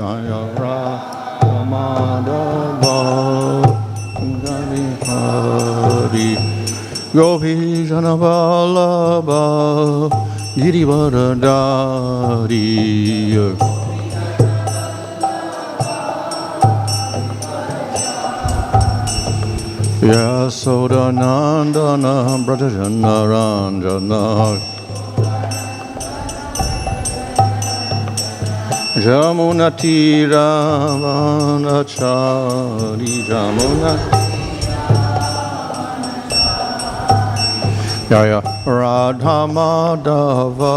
Jaya Radha Madhava Hari Hari Gopi Jana Vallabha Girivaradari Yasoda Nandana Brajajana Ranjana Jamuna Tiravanachari Jamuna Jaya Radha Madhava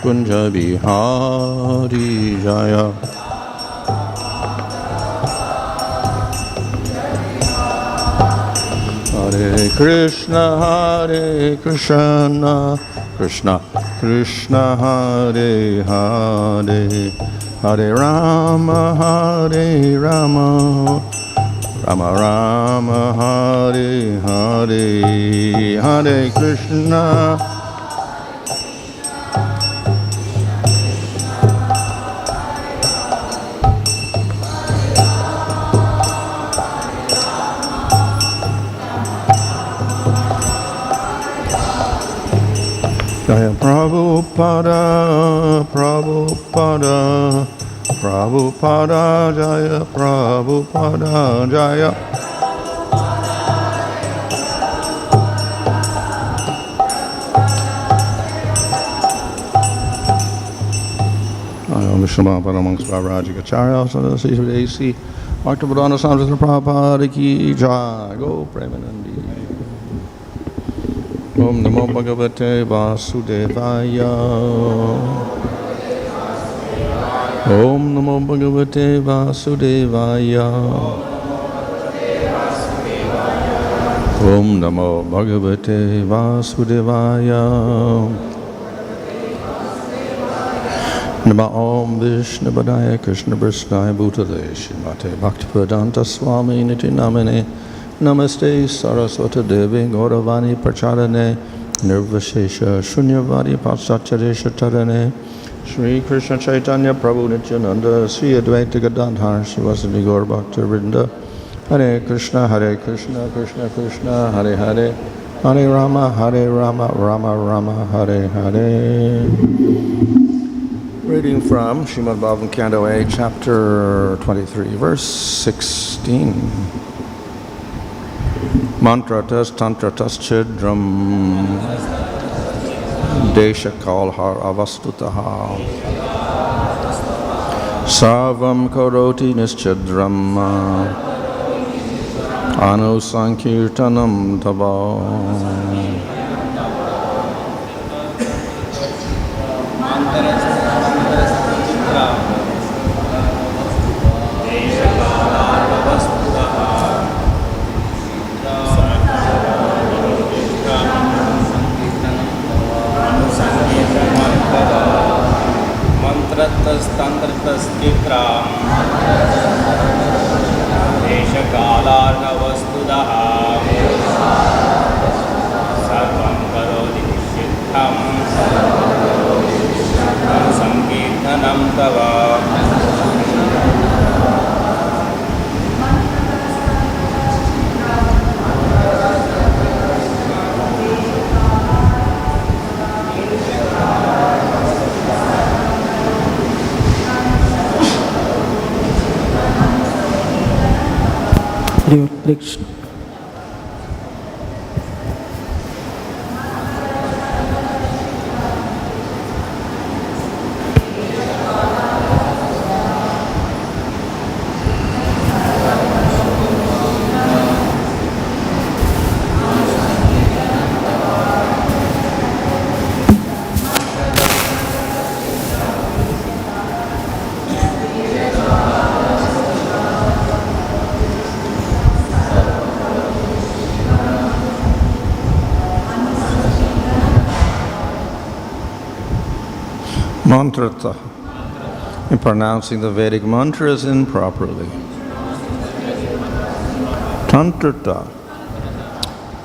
Kunja Bihari Jaya Hare Krishna Krishna Krishna Hare Hare Hare Rama Rama Rama Hare Hare Hare Krishna Jaya Prabhupada, Prabhupada, Prabhupada, Jaya Prabhupada, Jaya. Vishnu Paramahansa Vairājikācārya, Sadasī A.C. Bhaktivedanta Swami Prabhupada ki jai. Go Premanandi. Om Namo Bhagavate Vasudevaya. Om Namo Bhagavate Vasudevaya. Om Namo Bhagavate Vasudevaya. Nama Om Vishnu Padaya Krishna Prasthaya Bhutale Śrīmate Bhaktivedanta Swami Niti Namane Namaste Saraswata Devi Gauravani Pracharane Nirvashesha Shunyavadi Paschatyaresha Tarane Shri Krishna Caitanya Prabhu Nityananda Sri Advaita Gadadhar Srivasadi Gaur Bhakta Vrinda Hare Krishna Krishna Krishna Hare Hare Hare Rama Rama Rama Hare Hare. Reading from Srimad Bhagavatam Canto A, Chapter 23, Verse 16. Mantratas, tantrataś, chidraṁ, deśa-kālārha-vastutaḥ, sarvaṁ karoti niśchidram, anusaṅkīrtanam tava. mantratas, tantrataś, chidraṁ, deśa-kālārha-vastutaḥ, sarvaṁ karoti niśchidram, anusaṅkīrtanam tava. Mantratas, in pronouncing the Vedic mantras improperly. Tantrataḥ,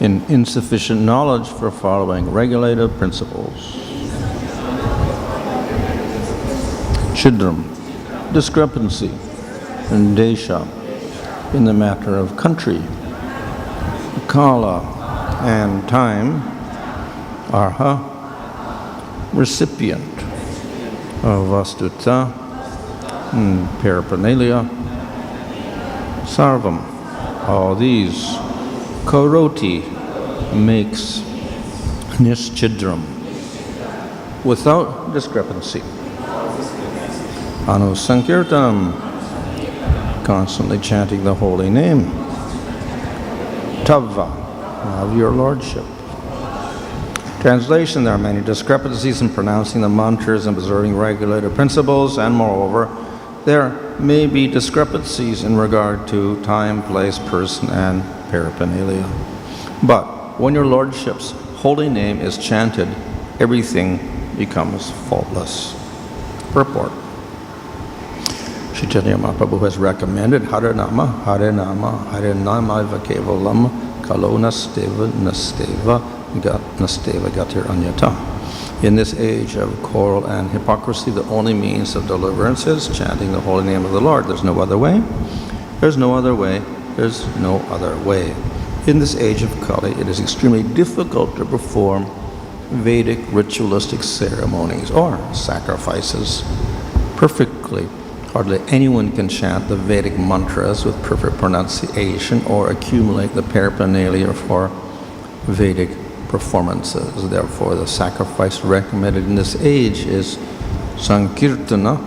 in insufficient knowledge for following regulative principles. Chidram, discrepancy, and desha in the matter of country, kāla and time, arha, recipient, vastutaḥ, paraphernalia, sarvam. All these karoti makes niśchidram without discrepancy. Anusaṅkīrtanam, constantly chanting the holy name. Tava, of Your Lordship. Translation: there are many discrepancies in pronouncing the mantras and observing regulative principles, and moreover, there may be discrepancies in regard to time, place, person, and paraphernalia. But when Your Lordship's holy name is chanted, everything becomes faultless. Purport. Chaitanya Mahaprabhu has recommended Harinama, Harinama, Harinama Vakevalam, Kalo Nasteva, Nasteva, Nasteva Gatir Anyata. In this age of quarrel and hypocrisy, the only means of deliverance is chanting the holy name of the Lord. There's no other way. There's no other way. There's no other way. In this age of Kali, it is extremely difficult to perform Vedic ritualistic ceremonies or sacrifices perfectly. Hardly anyone can chant the Vedic mantras with perfect pronunciation or accumulate the paraphernalia for Vedic performances. Therefore, the sacrifice recommended in this age is Sankirtana,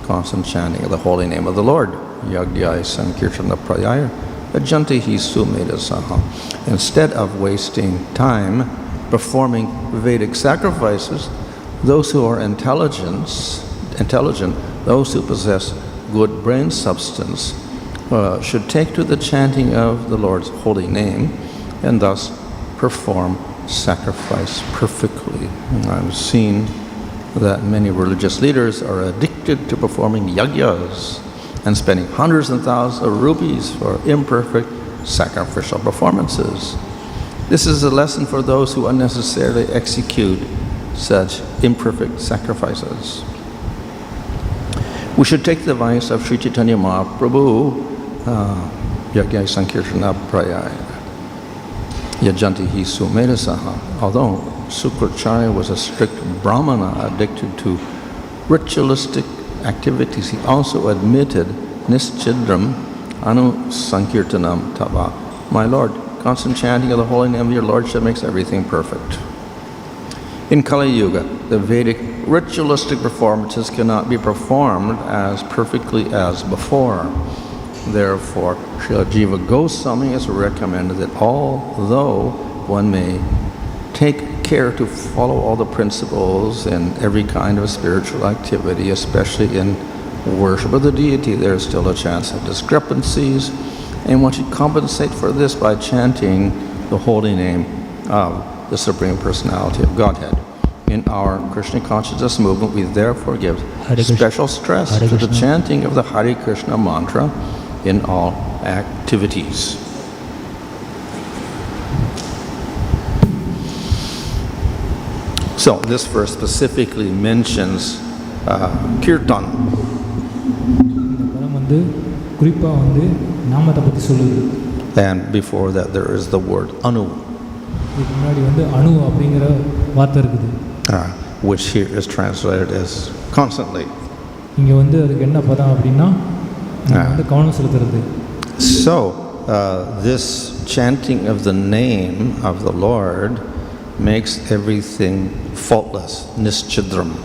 constant chanting of the holy name of the Lord. Yagyai Sankirtana prayaya, ajantihi sumedasaham. Instead of wasting time performing Vedic sacrifices, those who are intelligent, those who possess good brain substance, should take to the chanting of the Lord's holy name and thus perform sacrifice perfectly. I've seen that many religious leaders are addicted to performing yagyas and spending hundreds and thousands of rupees for imperfect sacrificial performances. This is a lesson for those who unnecessarily execute such imperfect sacrifices. We should take the advice of Sri Caitanya Mahaprabhu, Yagyai Sankirtana Prayaya, Yajantihi Sumedasaha. Although Sukracharya was a strict Brahmana addicted to ritualistic activities, he also admitted niśchidram, anusaṅkīrtanam tava. My Lord, constant chanting of the holy name of Your Lordship makes everything perfect. In Kali Yuga, the Vedic ritualistic performances cannot be performed as perfectly as before. Therefore, Srila Jiva Goswami has recommended that although one may take care to follow all the principles in every kind of spiritual activity, especially in worship of the deity, there is still a chance of discrepancies, and one should compensate for this by chanting the holy name of the Supreme Personality of Godhead. In our Krishna consciousness movement, we therefore give special stress to the chanting of the Hare Krishna mantra in all activities. So this verse specifically mentions kirtan. And before that there is the word anu, which here is translated as constantly. So this chanting of the name of the Lord makes everything faultless, niśchidram.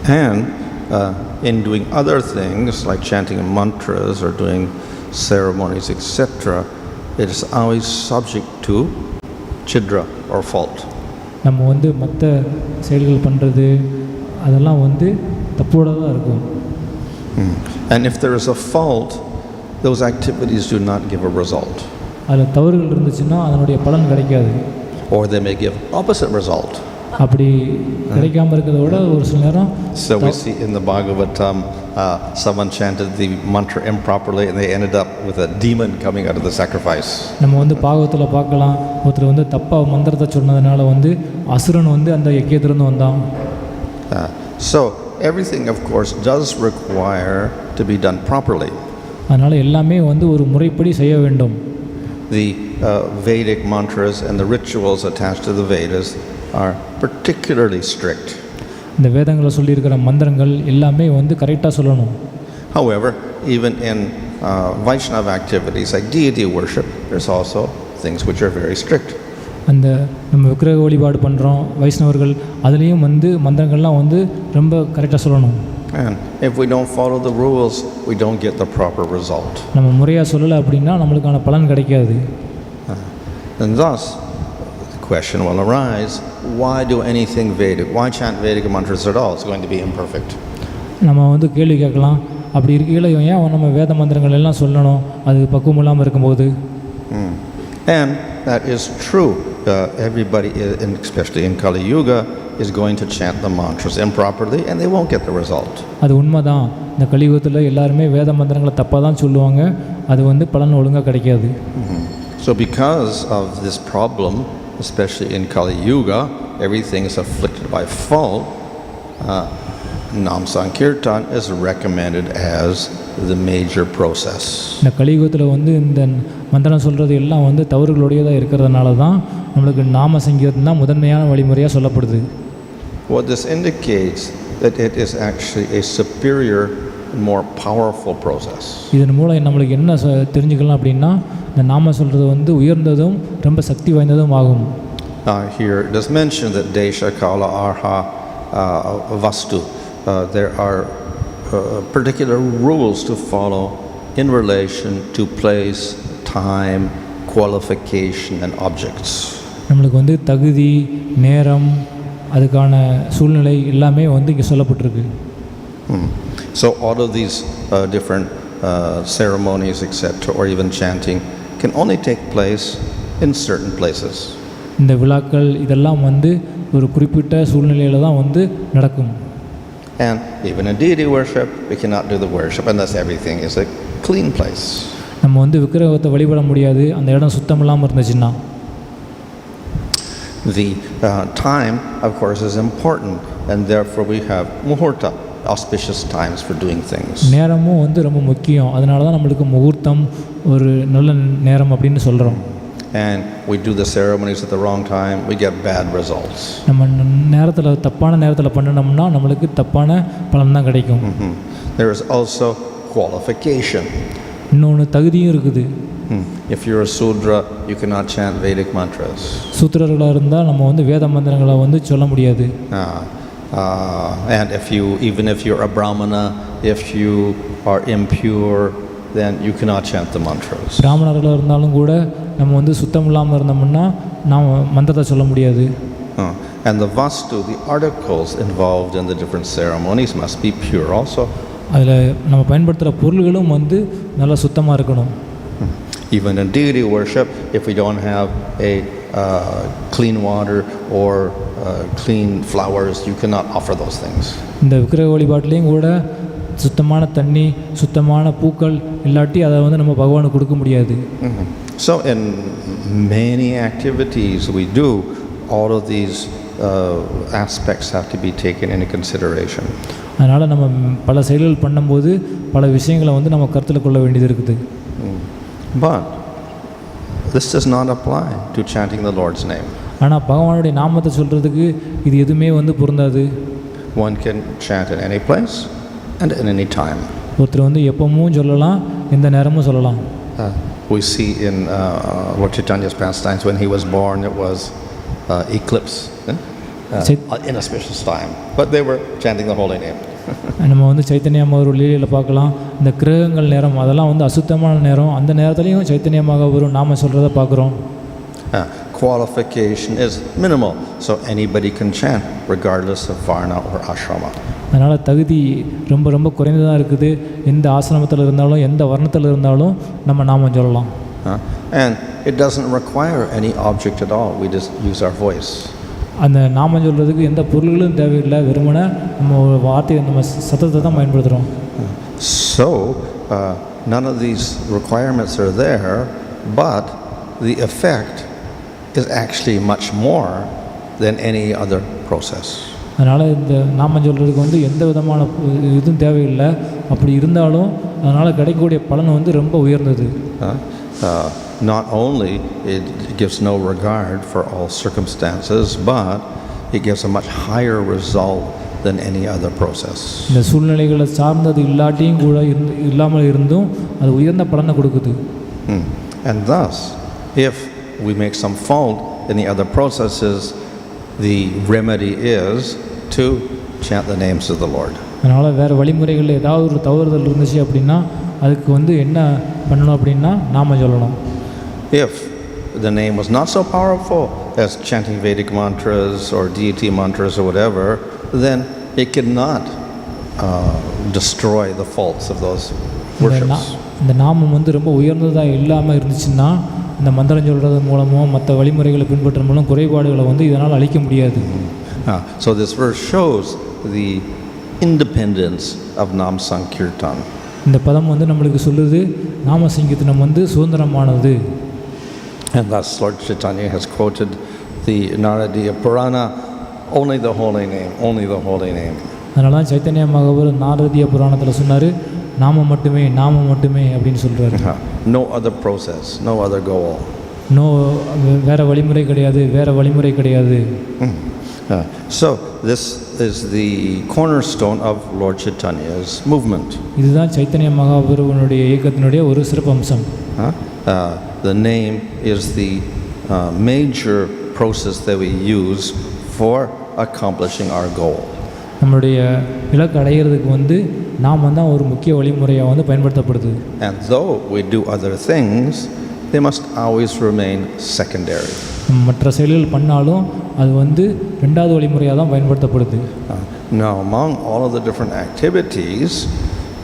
And in doing other things like chanting mantras or doing ceremonies, etc., it is always subject to chidra or fault. And if there is a fault, those activities do not give a result. Or they may give opposite result. So we see in the Bhagavatam someone chanted the mantra improperly and they ended up with a demon coming out of the sacrifice. நம்ம வந்து பாகவத்தில் பார்க்கலாம், ஒருத்தர் வந்து தப்பாக மந்திரத்தை சொன்னதுனால வந்து அசுரன் வந்து அந்த யக்கியத்திலிருந்து வந்தான். So everything of course does require to be done properly. அதனால் எல்லாமே வந்து ஒரு முறைப்படி செய்ய வேண்டும். The Vedic mantras and the rituals attached to the Vedas are particularly strict. இந்த வேதங்களை சொல்லியிருக்கிற மந்திரங்கள் எல்லாமே வந்து கரெக்டாக சொல்லணும். However, even in Vaishnava activities like deity worship, there's also things which are very strict. அந்த நம்ம விக்கிரக வழிபாடு பண்ணுறோம் வைஷ்ணவர்கள், அதுலேயும் வந்து மந்திரங்கள்லாம் வந்து ரொம்ப கரெக்டாக சொல்லணும். And if we don't follow the rules, we don't get the proper result. நம்ம முறையாக சொல்லலை அப்படின்னா நம்மளுக்கான பலன் கிடைக்காது. And thus, the question will arise, why do anything Vedic? Why chant Vedic mantras at all? It's going to be imperfect. நம்ம வந்து கேள்வி கேட்கலாம், அப்படி இருக்கையில் ஏன் நம்ம வேத மந்திரங்கள் எல்லாம் சொல்லணும் அது பக்குவம் இல்லாமல் இருக்கும்போது? And that is true. Everybody, especially in Kali Yuga, is going to chant the mantras improperly and they won't get the result. அது உண்மைதான். இந்த கலியுகத்தில் எல்லாருமே வேத மந்திரங்களை தப்பாக தான் சொல்லுவாங்க, அது வந்து பலன் ஒழுங்காக கிடைக்காது. So because of this problem, especially in Kali Yuga, everything is afflicted by fault. Sankirtan is recommended as the major process. இந்த கலியுகத்தில் வந்து இந்த மந்திரம் சொல்கிறது எல்லாம் வந்து தவறுகளுடையதாக இருக்கிறதுனால தான் நம்மளுக்கு நாம சங்கீர்த்தனம் தான் முதன்மையான வழிமுறையாக சொல்லப்படுது. What this indicates that it is actually a superior, more powerful process. இதன் மூலம் நம்மளுக்கு என்ன தெரிஞ்சுக்கலாம் அப்படின்னா, இந்த நாம சொல்கிறது வந்து உயர்ந்ததும் ரொம்ப சக்தி வாய்ந்ததும் ஆகும். Here it is mentioned that deśa-kālārha-vastutaḥ. There are particular rules to follow in relation to place, time, qualification and objects. நம்மளுக்கு வந்து தகுதி, நேரம், அதுக்கான சூழ்நிலை எல்லாமே வந்து இங்கே சொல்லப்பட்டிருக்கு. So all of these different ceremonies, etc., or even chanting, can only take place in certain places. இந்த விழாக்கள் இதெல்லாம் வந்து ஒரு குறிப்பிட்ட சூழ்நிலையில் தான் வந்து நடக்கும். And even in deity worship, we cannot do the worship unless everything is a clean place. நம்ம வந்து விக்கிரகத்தை வழிபட முடியாது அந்த இடம் சுத்தம் இல்லாமல் இருந்துச்சுன்னா. The time, of course, is important, and therefore we have muhurta, auspicious times for doing things. நேரமும் வந்து ரொம்ப முக்கியம், அதனால தான் நம்மளுக்கு முகூர்த்தம் ஒரு நல்ல நேரம் அப்படின்னு சொல்கிறோம். And we do the ceremonies at the wrong time, we get bad results. நம்ம நேரத்தில் தப்பான நேரத்தில் பண்ணினோம்னா நம்மளுக்கு தப்பான பலன் தான் கிடைக்கும். There is also qualification. இன்னொன்று தகுதியும் இருக்குது. If you're a Sudra, you cannot chant Vedic mantras. சூத்திரர்களாக இருந்தால் நம்ம வந்து வேத மந்திரங்களை வந்து சொல்ல முடியாது. And even if you're a Brahmana, if you are impure, then you cannot chant the mantras. பிராமணர்களாக இருந்தாலும் கூட நம்ம வந்து சுத்தம் இல்லாமல் இருந்தோம்னா நாம் மந்திரத்தை சொல்ல முடியாது. And the vastu, the articles involved in the different ceremonies must be pure also. அதில் நம்ம பயன்படுத்துகிற பொருள்களும் வந்து நல்லா சுத்தமாக இருக்கணும். Even in deity worship, if we don't have a clean water or clean flowers, you cannot offer those things. இந்த விக்கிரக வழிபாட்டிலையும் கூட சுத்தமான தண்ணி, சுத்தமான பூக்கள் இல்லாட்டி அதை வந்து நம்ம பகவானுக்கு கொடுக்க முடியாது. So in many activities we do, all of these aspects have to be taken into consideration. அதனால் நம்ம பல செயல்கள் பண்ணும்போது பல விஷயங்களை வந்து நம்ம கருத்தில் கொள்ள வேண்டியது இருக்குது. But this does not apply to chanting the Lord's name. ஆனால் பகவானுடைய நாமத்தை சொல்கிறதுக்கு இது எதுவுமே வந்து பொருந்தாது. One can chant at any place and at any time. ஒருத்தர் வந்து எப்பவும் சொல்லலாம், எந்த நேரமும் சொல்லலாம். We see in Lord Chaitanya's pastimes, when he was born, it was eclipse, inauspicious time, but they were chanting the holy name. நம்ம வந்து சைத்தன்ய மகாபுரு லீலையில் பார்க்கலாம், இந்த கிரகங்கள் நேரம் அதெல்லாம் வந்து அசுத்தமான நேரம், அந்த நேரத்துலையும் சைத்தன்ய மகாபுரு நாம சொல்கிறத பார்க்குறோம். Qualification is minimal, so anybody can chant regardless of varna or ashrama. அதனால் தகுதி ரொம்ப ரொம்ப குறைந்ததாக இருக்குது. எந்த ஆசிரமத்தில் இருந்தாலும் எந்த வர்ணத்தில் இருந்தாலும் நம்ம நாமம் சொல்லலாம். And it doesn't require any object at all, we just use our voice. அந்த நாமம் சொல்கிறதுக்கு எந்த பொருள்களும் தேவையில்லை, வெறுமனே நம்ம ஒரு வார்த்தையை நம்ம சத்தத்தை தான் பயன்படுத்துகிறோம். So none of these requirements are there, but the effect is actually much more than any other process. அதனால் இந்த நாமம் சொல்கிறதுக்கு வந்து எந்த விதமான இதுவும் தேவையில்லை. அப்படி இருந்தாலும் அதனால் கிடைக்கக்கூடிய பலன் வந்து ரொம்ப உயர்ந்தது. Not only it gives no regard for all circumstances, but it gives a much higher result than any other process. இந்த சூழ்நிலைகளை சார்ந்தது இல்லாட்டியும் கூட இல்லாமல் இருந்தும் அது உயர்ந்த பலனை கொடுக்குது. And thus, if we make some fault in the other processes, the remedy is to chant the names of the Lord. அதனால் வேறு வழிமுறைகளில் ஏதாவது ஒரு தவறுதல் இருந்துச்சு அப்படின்னா அதுக்கு வந்து என்ன பண்ணணும் அப்படின்னா நாம சொல்லணும். If the name was not so powerful as chanting Vedic mantras or deity mantras or whatever, then it cannot destroy the faults of those worships. இந்த நாமம் வந்து ரொம்ப உயர்ந்ததாக இல்லாமல் இருந்துச்சுன்னா இந்த மந்திரம் சொல்கிறது மூலமோ மற்ற வழிமுறைகளை பின்பற்ற மூலம் குறைபாடுகளை வந்து இதனால் அழிக்க முடியாது. So this verse shows the independence of Sankirtan. இந்த பதம் வந்து நம்மளுக்கு சொல்லுது நாம சங்கீர்த்தனம் வந்து சுதந்திரமானது. And thus Lord Caitanya has quoted the Naradiya Purana, only the holy name, only the holy name. அதனால தான் சைத்தன்ய மகாபுரு நாரதிய புராணத்தில் சொன்னார் நாமம் மட்டுமே நாமம் மட்டுமே அப்படின்னு சொல்கிறாரு. No other process, no other goal. வேறு வழிமுறை கிடையாது, வேறு வழிமுறை கிடையாது. So this is the cornerstone of Lord Caitanya's movement. இதுதான் சைத்தன்ய மகாபுருவனுடைய இயக்கத்தினுடைய ஒரு சிறப்பு அம்சம். The name is the major process that we use for accomplishing our goal. நம்மளுடைய இலக்கு அடைகிறதுக்கு வந்து நாம் தான் ஒரு முக்கிய வழிமுறையாக வந்து பயன்படுத்தப்படுது. And though we do other things, they must always remain secondary. மற்ற செயல்கள் பண்ணாலும் அது வந்து ரெண்டாவது வழிமுறையாக தான் பயன்படுத்தப்படுது. Now among all of the different activities,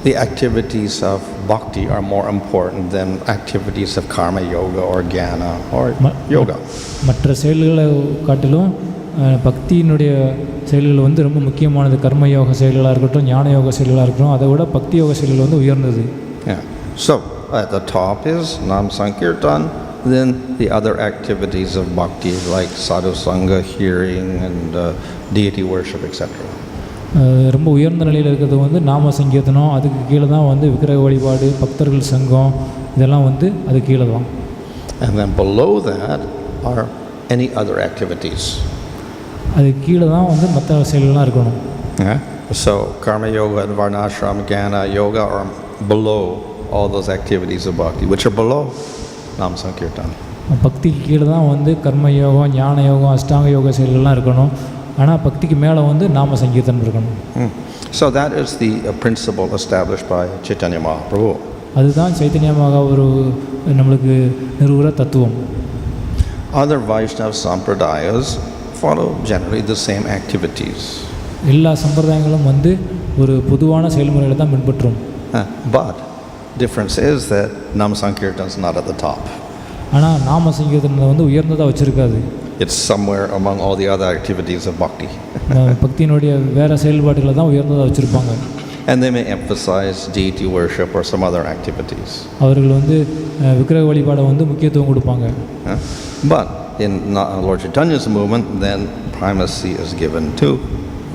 the activities of bhakti are more important than activities of karma yoga or jnana or yoga. மற்ற செயல்களை காட்டிலும் பக்தியினுடைய செயல்கள் வந்து ரொம்ப முக்கியமானது. கர்ம யோக செயல்களாக இருக்கட்டும், ஞான யோக செயல்களாக இருக்கட்டும், அதை விட பக்தி யோக செயல்கள் வந்து உயர்ந்தது. So at the top is Nam Sankirtan, then the other activities of bhakti like sadhu sangha, hearing and deity worship, etc. ரொம்ப உயர்ந்த நிலையில் இருக்கிறது வந்து நாம சங்கீர்த்தனம், அதுக்கு கீழே தான் வந்து விக்கிரக வழிபாடு, பக்தர்கள் சங்கம், இதெல்லாம் வந்து அது கீழே தான். And then below that are any other activities. அது கீழே தான் வந்து மற்ற செயல்கள்லாம் இருக்கணும். So karma yoga and varnashram jnana yoga are below all those activities of bhakti, which are below Nam Sankirtan. பக்திக்கு கீழே தான் வந்து கர்ம யோகம், ஞான யோகம், அஷ்டாங்க யோக செயல்கள்லாம் இருக்கணும். ஆனால் பக்திக்கு மேலே வந்து நாம சங்கீர்த்தனம் இருக்கணும். So that is the principle established by Caitanya Mahaprabhu. அதுதான் சைத்தன்ய மகாபுரு நம்மளுக்கு நிறுவுற தத்துவம். Other Vaishnava sampradayas follow generally the same activities. எல்லா சம்பிரதாயங்களும் வந்து ஒரு பொதுவான செயல்முறைகளை தான் பின்பற்றும். But difference is that Nam Sankirtan is not at the top. ஆனால் நாம சங்கீர்த்தனத்தை வந்து உயர்ந்ததாக வச்சுருக்காது. It's somewhere among all the other activities of bhakti. பக்தியினுடைய வேறு செயல்பாடுகளை தான் உயர்ந்ததாக வச்சுருப்பாங்க. And they may emphasize deity worship or some other activities. அவர்கள் வந்து விக்கிரக வழிபாடை வந்து முக்கியத்துவம் கொடுப்பாங்க. But in Lord Chaitanya's movement, then primacy is given to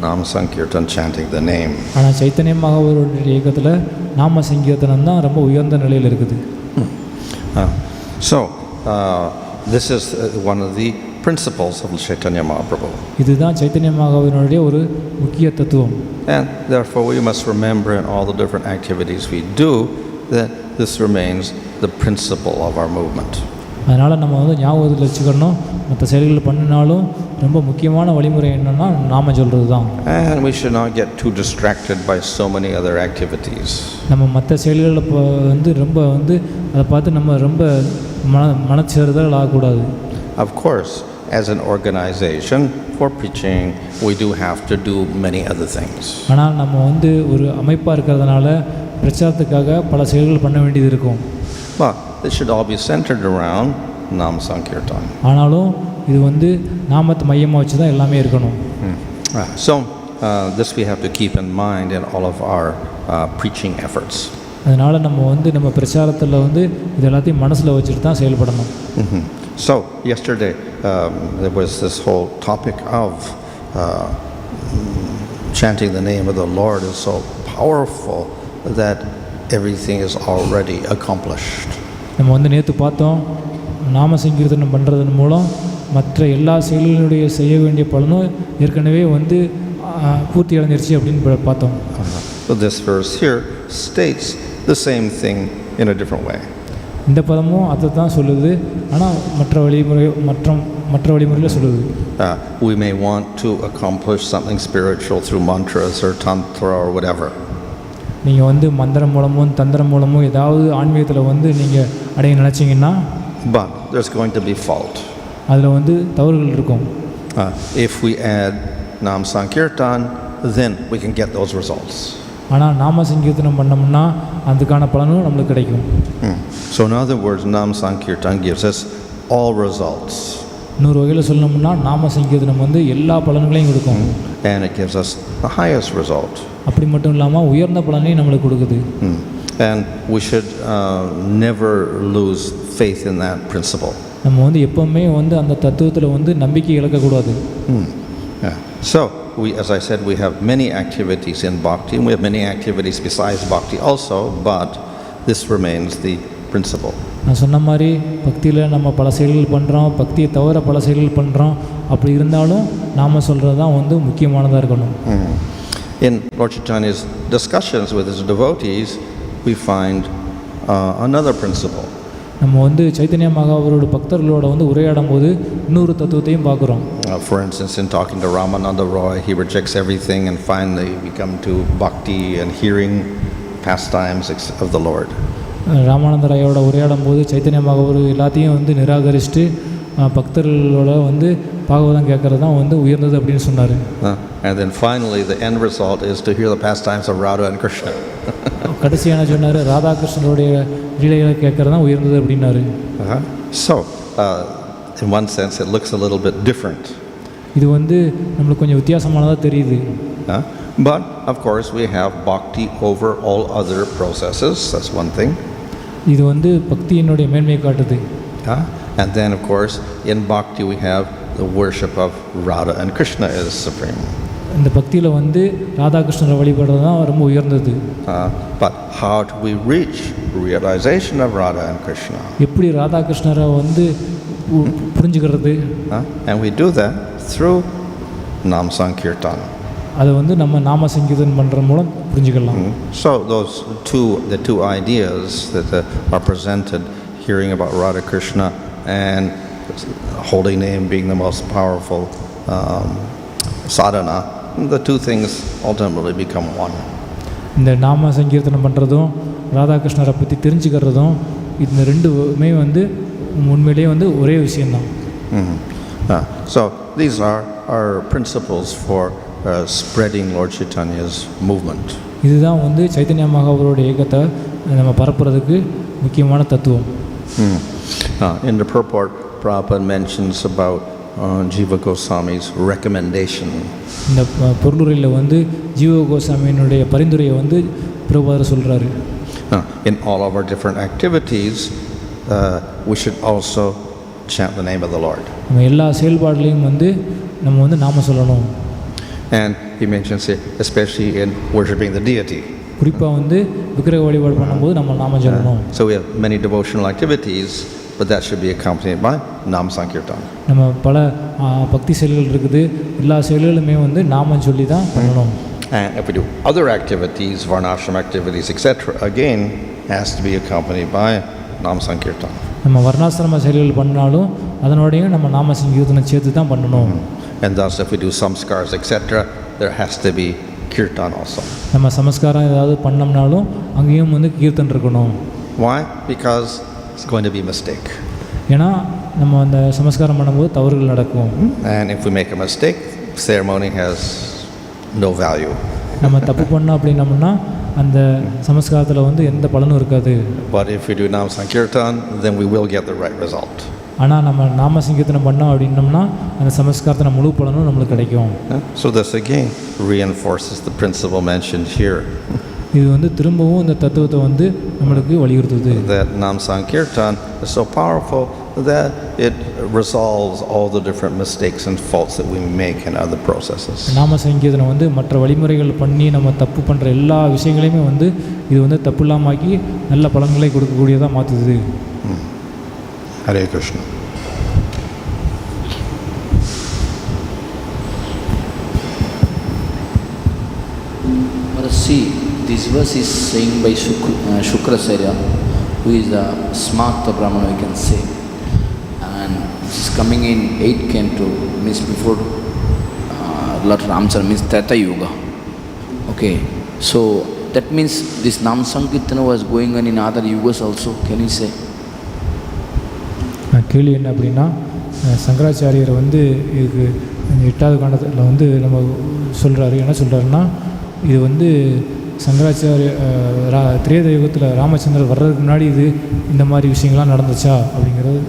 Nam Sankirtan, chanting the name. ஆனால் சைத்தன்ய மகாபுருடைய இயக்கத்தில் நாம சங்கீர்த்தனம் தான் ரொம்ப உயர்ந்த நிலையில் இருக்குது. So this is one of the principles of Caitanya Mahaprabhu. இதுதான் சைத்தன்ய மகாபுருடைய ஒரு முக்கிய தத்துவம். And therefore we must remember in all the different activities we do that this remains the principle of our movement. அதனால் நம்ம வந்து ஞாபகத்தில் வச்சுக்கணும், மற்ற செயல்கள் பண்ணினாலும் ரொம்ப முக்கியமான வழிமுறை என்னென்னா நாம சொல்கிறது தான். And we should not get too distracted by so many other activities. நம்ம மற்ற செயல்களில் வந்து ரொம்ப வந்து அதை பார்த்து நம்ம ரொம்ப மனச்சேறுதல் ஆகக்கூடாது. Of course, as an organization for preaching, we do have to do many other things. ஆனால் நம்ம வந்து ஒரு அமைப்பாக இருக்கிறதுனால பிரச்சாரத்துக்காக பல செயல்கள் பண்ண வேண்டியது இருக்கும். But it should all be centered around Nam Sankirtan. ஆனாலும் இது வந்து நாமத்தை மையமாக வச்சு தான் எல்லாமே இருக்கணும். So this we have to keep in mind in all of our preaching efforts. அதனால் நம்ம வந்து நம்ம பிரச்சாரத்தில் வந்து இது எல்லாத்தையும் மனசில் வச்சுட்டு தான் செயல்படணும். So yesterday there was this whole topic of chanting the name of the Lord is so powerful that everything is already accomplished. நம்ம வந்து நேற்று பார்த்தோம், நாம சங்கீர்த்தனம் பண்ணுறதன் மூலம் மற்ற எல்லா செயல்களுடைய செய்ய வேண்டிய பலனும் ஏற்கனவே வந்து பூர்த்தி அடைஞ்சிருச்சு அப்படின்னு பார்த்தோம். So this verse here states the same thing in a different way. இந்த பதமும் அதை தான் சொல்லுது, ஆனால் மற்ற வழிமுறையில் சொல்லுது. We may want to accomplish something spiritual through mantras or tantra or whatever. நீங்கள் வந்து மந்திரம் மூலமும் தந்திரம் மூலமும் ஏதாவது ஆன்மீகத்தில் வந்து நீங்கள் அடைய நினச்சிங்கன்னா, but there's going to be fault. அதில் வந்து தவறுகள் இருக்கும். If we add Nam Sankirtan, then we can get those results. ஆனால் நாம சங்கீர்த்தனம் பண்ணோம்னா அதுக்கான பலனும் நம்மளுக்கு கிடைக்கும். So in other words, Nam Sankirtan gives us all results. இன்னொரு வகையில் சொல்லணும்னா நாம சங்கீர்த்தனம் வந்து எல்லா பலன்களையும் கொடுக்கும். And it gives us the highest result. அப்படி மட்டும் இல்லாமல் உயர்ந்த பலனையும் நம்மளுக்கு கொடுக்குது. And we should never lose faith in that principle. நம்ம வந்து எப்பவுமே வந்து அந்த தத்துவத்தில் வந்து நம்பிக்கை இழக்கக்கூடாது. So as I said, we have many activities in bhakti, and we have many activities besides bhakti also, but this remains the principle. நான் சொன்ன மாதிரி பக்தியில் நம்ம பல செயல்கள் பண்ணுறோம், பக்தியை தவிர பல செயல்கள் பண்ணுறோம். அப்படி இருந்தாலும் நாம் சொல்கிறது தான் வந்து முக்கியமானதாக இருக்கணும். In Lord Chaitanya's discussions with his devotees, we find another principle. நம்ம வந்து சைத்தன்ய மகாபுரோட பக்தர்களோட வந்து உரையாடும் போது இன்னொரு தத்துவத்தையும் பார்க்குறோம். For instance, in talking to Ramananda Roy, he rejects everything and finally we come to bhakti and hearing pastimes of the Lord. Ramananda ராயோட உரையாடும் போது சைத்தன்ய மகாபுரு எல்லாத்தையும் வந்து நிராகரிச்சுட்டு பக்தர்களோட வந்து பாகவதம் கேட்கறது தான் வந்து உயர்ந்தது அப்படின்னு சொன்னார். And then finally the end result is to hear the pastimes of Radha and Krishna. கடைசியான சொன்னார், ராதா கிருஷ்ணனுடைய லீலைகளை கேட்கறது தான் உயர்ந்தது அப்படின்னாரு. So in one sense it looks a little bit different. இது வந்து நம்மளுக்கு கொஞ்சம் வித்தியாசமானதாக தெரியுது. But of course we have bhakti over all other processes. That's one thing. இது வந்து பக்தியினுடைய மேன்மையை காட்டுது. And then of course in bhakti we have the worship of Radha and Krishna is supreme. இந்த பக்தியில் வந்து ராதா கிருஷ்ணரை வழிபடுறது தான் ரொம்ப உயர்ந்தது. But how do we reach realization of Radha and Krishna? எப்படி ராதா கிருஷ்ணரை வந்து புரிஞ்சுக்கிறது? And we do that through Nam Sankirtan. அதை வந்து நம்ம நாம சங்கீர்த்தனம் பண்ணுற மூலம் புரிஞ்சுக்கலாம். So the two ideas that are presented, hearing about Radha Krishna and holy name being the most powerful sadhana, the two things ultimately become one. இந்த நாம சங்கீர்த்தனம் பண்ணுறதும் ராதா கிருஷ்ணரை பற்றி தெரிஞ்சுக்கிறதும் இந்த ரெண்டுமே வந்து உண்மையிலேயே வந்து ஒரே விஷயம்தான். So these are our principles for spreading Lord Chaitanya's movement. இதுதான் வந்து சைத்தன்ய மகாபுரோட இயக்கத்தை நம்ம பரப்புறதுக்கு முக்கியமான தத்துவம். In the purport, Prabhupada mentions about Jiva Goswami's recommendation. இந்த பொருளுரையில் வந்து ஜீவ கோஸ்வாமியினுடைய பரிந்துரையை வந்து பிரபுபாதர் சொல்கிறாரு. In all of our different activities, we should also chant the name of the Lord. நம்ம எல்லா செயல்பாடுலையும் வந்து நம்ம வந்து நாம சொல்லணும். And he mentions it especially in worshiping the deity. குறிப்பாக வந்து விக்கிரக வழிபாடு பண்ணும்போது நம்ம நாம சொல்லணும். So we have many devotional activities, but that should be accompanied by Nam Sankirtan. நம்ம பல பக்தி செயல்கள் இருக்குது, எல்லா செயல்களுமே வந்து நாமம் சொல்லி தான் பண்ணணும். And if we do other activities, varnashram activities, etc., again has to be accompanied by Nam Sankirtan. நம்ம வர்ணாசிரம செயல்கள் பண்ணாலும் அதனோடையும் நம்ம நாம சங்கீர்த்தனம் சேர்த்து தான் பண்ணணும். And thus if we do samskars, etc., there has to be kirtan also. நம்ம சமஸ்காரம் ஏதாவது பண்ணோம்னாலும் அங்கேயும் வந்து கீர்த்தன் இருக்கணும். Why? Because it's going to be a mistake. ஏன்னா நம்ம அந்த சமஸ்காரம் பண்ணும்போது தவறுகள் நடக்கும். And if we make a mistake, ceremony has no value. நம்ம தப்பு பண்ணோம் அப்படின்னம்னா அந்த சமஸ்காரத்தில் வந்து எந்த பலனும் இருக்காது. But if we do Nam Sankirtan, then we will get the right result. ஆனால் நம்ம நாம சங்கீர்த்தனம் பண்ணோம் அப்படின்னோம்னா அந்த சமஸ்காரத்தின முழு பலனும் நம்மளுக்கு கிடைக்கும். So this again reinforces the principle mentioned here. இது வந்து திரும்பவும் இந்த தத்துவத்தை வந்து நம்மளுக்கு வலியுறுத்துது. That Sankirtan is so powerful that it resolves all the different mistakes and faults that we make in other processes. நாம சங்கீர்த்தனம் வந்து மற்ற வழிமுறைகள் பண்ணி நம்ம தப்பு பண்ணுற எல்லா விஷயங்களையுமே வந்து இது வந்து தப்பு இல்லாமாக்கி நல்ல பலன்களை கொடுக்கக்கூடியதாக மாற்றுது. Hare Krishna. See, this verse is saying by Shukrasarya, who is a smart Brahmana, we can say, and this is coming in 8th canto, means before Lord Ramsar, means Treta Yuga. Okay, so that means this Nam Sankirtana was going on in other yugas also, can you say? கேள்வி என்ன அப்படின்னா, சங்கராச்சாரியர் வந்து இதுக்கு 8வது காண்டத்தில் வந்து நம்ம சொல்கிறாரு. என்ன சொல்கிறாருன்னா, இது வந்து சங்கராச்சாரிய திரேத யுகத்தில் ராமச்சந்திரர் வர்றதுக்கு முன்னாடி இது இந்த மாதிரி விஷயங்கள்லாம் நடந்துச்சா அப்படிங்கிறது